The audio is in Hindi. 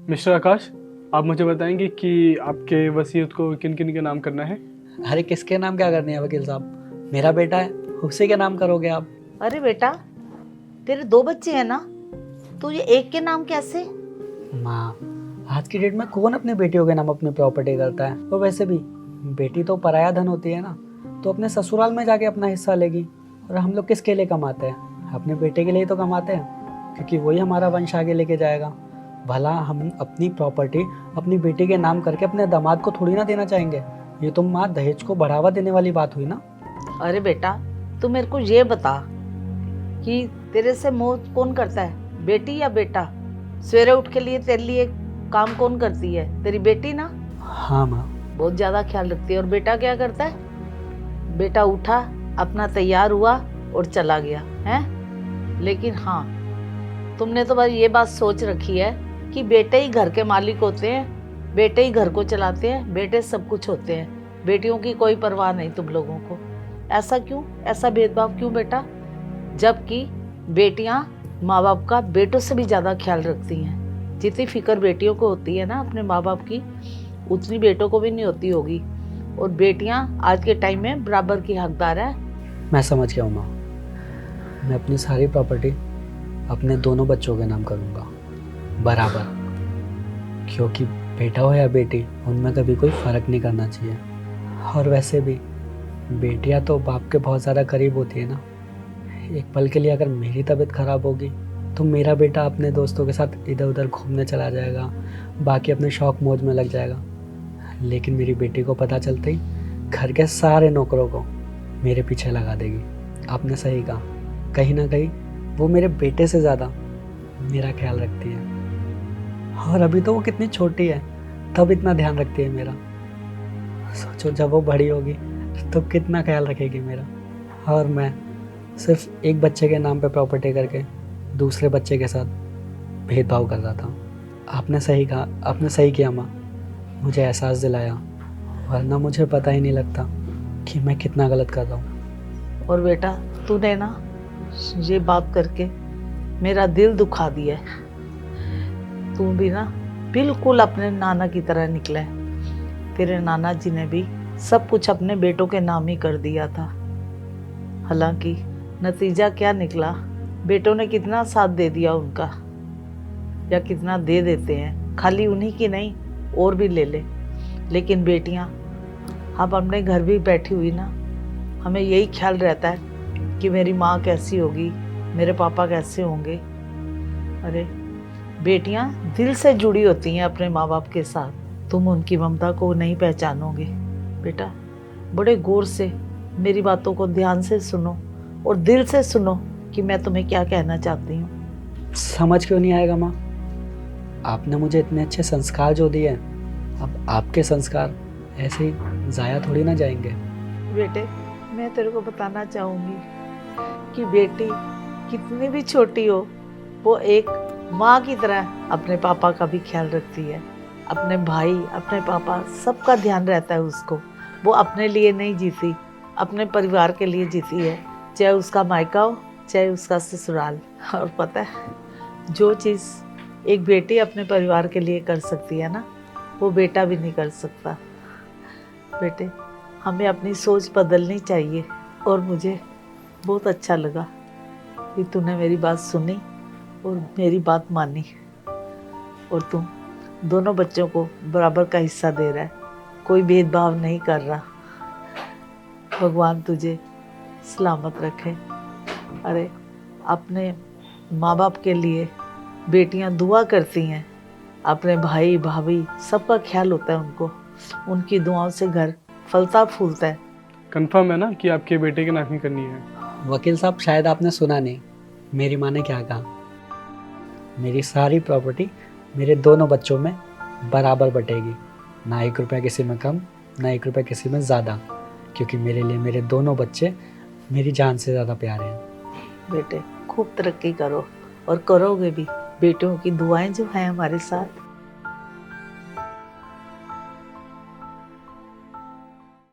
मिस्टर आकाश, आप मुझे बताएंगे कि आपके वसीयत को किन किन के नाम करना है? अरे किसके नाम क्या करनी है वकील साहब, मेरा बेटा है, उसी के नाम करोगे आप। अरे बेटा, तेरे 2 बच्चे हैं ना, तो ये एक के नाम कैसे? माँ, आज की डेट में कौन अपनी बेटियों के नाम अपनी प्रॉपर्टी करता है। और वैसे भी बेटी तो पराया धन होती है ना, तो अपने ससुराल में जाके अपना हिस्सा लेगी। और हम लोग किसके लिए कमाते हैं? अपने बेटे के लिए तो कमाते हैं, क्योंकि वही हमारा वंश आगे लेके जाएगा। भला हम अपनी प्रॉपर्टी अपनी बेटी के नाम करके अपने दामाद को थोड़ी ना देना चाहेंगे। ये तो माँ दहेज को बढ़ावा देने वाली बात हुई ना। अरे बेटा, तू मेरे को ये बता कि तेरे से मोह कौन करता है, बेटी या बेटा? सवेरे उठ के लिए तेरे लिए काम कौन करती है? तेरी बेटी ना, हाँ माँ। बहुत ज्यादा ख्याल रखती है। और बेटा क्या करता है? बेटा उठा, अपना तैयार हुआ और चला गया है। लेकिन हाँ, तुमने तो बस ये बात सोच रखी है कि बेटे ही घर के मालिक होते हैं, बेटे ही घर को चलाते हैं, बेटे सब कुछ होते हैं, बेटियों की कोई परवाह नहीं तुम लोगों को। ऐसा क्यों? ऐसा भेदभाव क्यों बेटा? जबकि बेटियां माँ बाप का बेटों से भी ज़्यादा ख्याल रखती हैं। जितनी फिक्र बेटियों को होती है ना अपने माँ बाप की, उतनी बेटों को भी नहीं होती होगी। और बेटियां आज के टाइम में बराबर की हकदार है। मैं समझ गया हूँ माँ, मैं अपनी सारी प्रॉपर्टी अपने दोनों बच्चों के नाम करूँगा बराबर। क्योंकि बेटा हो या बेटी, उनमें कभी कोई फ़र्क नहीं करना चाहिए। और वैसे भी बेटियां तो बाप के बहुत ज़्यादा करीब होती है ना। एक पल के लिए अगर मेरी तबीयत ख़राब होगी तो मेरा बेटा अपने दोस्तों के साथ इधर उधर घूमने चला जाएगा, बाकी अपने शौक मौज में लग जाएगा। लेकिन मेरी बेटी को पता चलते ही घर के सारे नौकरों को मेरे पीछे लगा देगी। आपने सही कहा, कहीं ना कहीं वो मेरे बेटे से ज़्यादा मेरा ख्याल रखती है। और अभी तो वो कितनी छोटी है, तब इतना ध्यान रखती है मेरा। सोचो जब वो बड़ी होगी तो कितना ख्याल रखेगी मेरा। और मैं सिर्फ एक बच्चे के नाम पे प्रॉपर्टी करके दूसरे बच्चे के साथ भेदभाव कर रहा था। आपने सही कहा, आपने सही किया माँ, मुझे एहसास दिलाया, वरना मुझे पता ही नहीं लगता कि मैं कितना गलत कर रहा हूँ। और बेटा, तूने ना ये बात करके मेरा दिल दुखा दिया है। तू भी ना बिल्कुल अपने नाना की तरह निकला है। तेरे नाना जी ने भी सब कुछ अपने बेटों के नाम ही कर दिया था। हालांकि नतीजा क्या निकला, बेटों ने कितना साथ दे दिया उनका, या कितना दे देते हैं। खाली उन्हीं की नहीं, और भी ले ले। लेकिन बेटियां, अब अपने घर भी बैठी हुई ना, हमें यही ख्याल रहता है कि मेरी माँ कैसी होगी, मेरे पापा कैसे होंगे। अरे बेटियां दिल से जुड़ी होती हैं अपने माँ बाप के साथ। तुम उनकी ममता को नहीं पहचानोगे। बेटा, बड़े गौर से मेरी बातों को ध्यान से सुनो और दिल से सुनो कि मैं तुम्हें क्या कहना चाहती हूँ। समझ क्यों नहीं आएगा माँ? आपने मुझे इतने अच्छे संस्कार जो दिए हैं, अब आपके संस्कार ऐसे ही ज़ाया थोड़ी ना जाएंगे। बेटे, मैं तेरे को बताना चाहूँगी कि बेटी कितनी भी छोटी हो, वो एक माँ की तरह अपने पापा का भी ख्याल रखती है। अपने भाई, अपने पापा, सबका ध्यान रहता है उसको। वो अपने लिए नहीं जीती, अपने परिवार के लिए जीती है, चाहे उसका मायका हो चाहे उसका ससुराल। और पता है, जो चीज़ एक बेटी अपने परिवार के लिए कर सकती है ना, वो बेटा भी नहीं कर सकता। बेटे, हमें अपनी सोच बदलनी चाहिए। और मुझे बहुत अच्छा लगा कि तूने मेरी बात सुनी और मेरी बात मानी, और तुम दोनों बच्चों को बराबर का हिस्सा दे रहा है, कोई भेदभाव नहीं कर रहा। भगवान तुझे सलामत रखे। अरे, अपने माँ बाप के लिए बेटियां दुआ करती हैं, अपने भाई भाभी सबका ख्याल होता है उनको। उनकी दुआओं से घर फलता फूलता है। कंफर्म है ना कि आपके बेटे के नाम ही करनी है? वकील साहब, शायद आपने सुना नहीं, मेरी माँ ने क्या कहा। मेरी सारी प्रॉपर्टी मेरे दोनों बच्चों में बराबर बटेगी, ना 1 रुपया किसी में कम, ना 1 रुपया किसी में ज़्यादा। क्योंकि मेरे लिए मेरे दोनों बच्चे मेरी जान से ज़्यादा प्यारे हैं। बेटे, खूब तरक्की करो और करोगे भी। बेटियों की दुआएं जो हैं हमारे साथ,